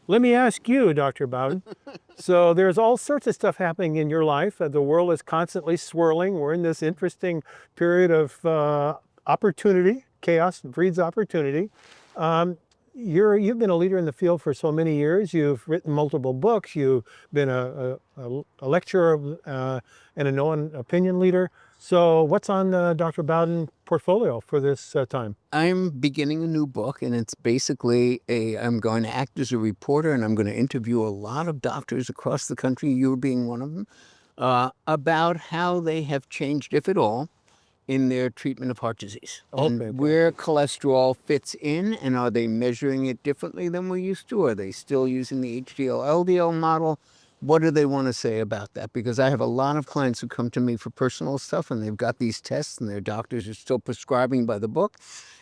Let me ask you, Dr. Bowden. So there's all sorts of stuff happening in your life. The world is constantly swirling. We're in this interesting period of opportunity. Chaos breeds opportunity. Um, you've been a leader in the field for so many years. You've written multiple books. You've been a lecturer and a known opinion leader. So what's on Dr. Bowden portfolio for this time? I'm beginning a new book, and it's basically I'm going to act as a reporter, and I'm going to interview a lot of doctors across the country, you being one of them, about how they have changed, if at all, in their treatment of heart disease. Okay. And where cholesterol fits in, and are they measuring it differently than we used to? Are they still using the HDL-LDL model? What do they want to say about that? Because I have a lot of clients who come to me for personal stuff, and they've got these tests, and their doctors are still prescribing by the book.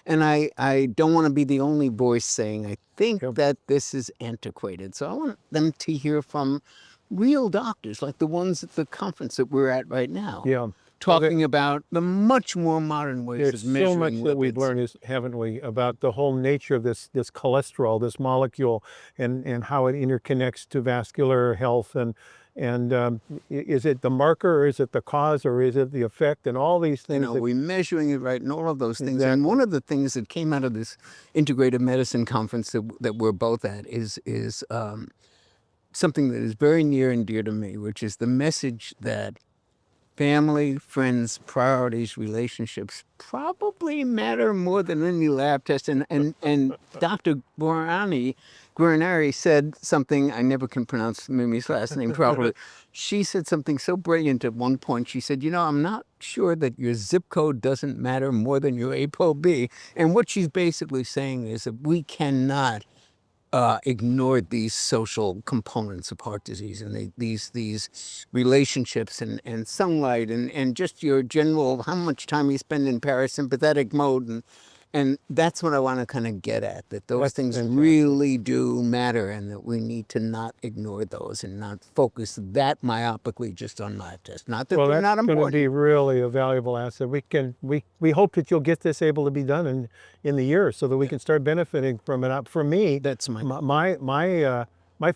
And I don't want to be the only voice saying, I think that this is antiquated. So I want them to hear from real doctors, like the ones at the conference that we're at right now. Yeah. Talking about the much more modern ways There's of measuring so much that we've lipids. learned, haven't we, about the whole nature of this cholesterol, this molecule, and how it interconnects to vascular health, and is it the marker, or is it the cause, or is it the effect, and all these things. Are we measuring it right, and all of those things. Exactly. And one of the things that came out of this integrative medicine conference that we're both at is something that is very near and dear to me, which is the message that family, friends, priorities, relationships probably matter more than any lab test. And Dr. Guarinari said something, I never can pronounce Mimi's last name properly. She said something so brilliant at one point. She said, I'm not sure that your zip code doesn't matter more than your ApoB. And what she's basically saying is that we cannot ignored these social components of heart disease, and these relationships and sunlight and just your general, how much time you spend in parasympathetic mode. And that's what I want to kind of get at, that those things really do matter, and that we need to not ignore those and not focus that myopically just on lab tests. Not that they're not important. Well, that's going to be really a valuable asset. We hope that you'll get this able to be done in the year, so that we can start benefiting from it. For me, That's my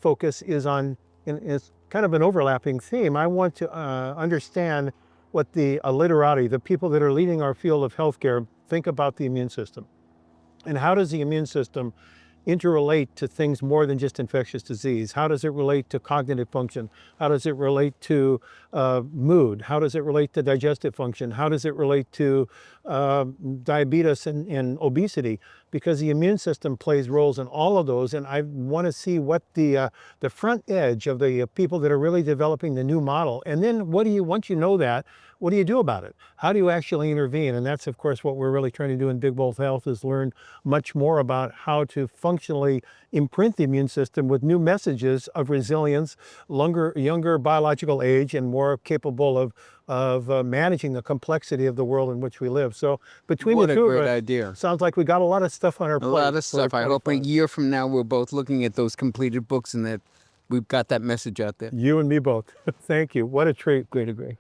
focus is on, is kind of an overlapping theme. I want to understand what the literati, the people that are leading our field of healthcare, think about the immune system. And how does the immune system interrelate to things more than just infectious disease? How does it relate to cognitive function? How does it relate to mood? How does it relate to digestive function? How does it relate to diabetes and obesity? Because the immune system plays roles in all of those, and I want to see what the front edge of the people that are really developing the new model. And then once you know that, what do you do about it? How do you actually intervene? And that's, of course, what we're really trying to do in Big Bold Health, is learn much more about how to functionally imprint the immune system with new messages of resilience, younger biological age, and more capable of managing the complexity of the world in which we live. So between the two What a of great us, idea. sounds like we got a lot of stuff on our plate. A lot of stuff. I hope a year from now we're both looking at those completed books and that we've got that message out there. You and me both. Thank you. What a treat. Great agree.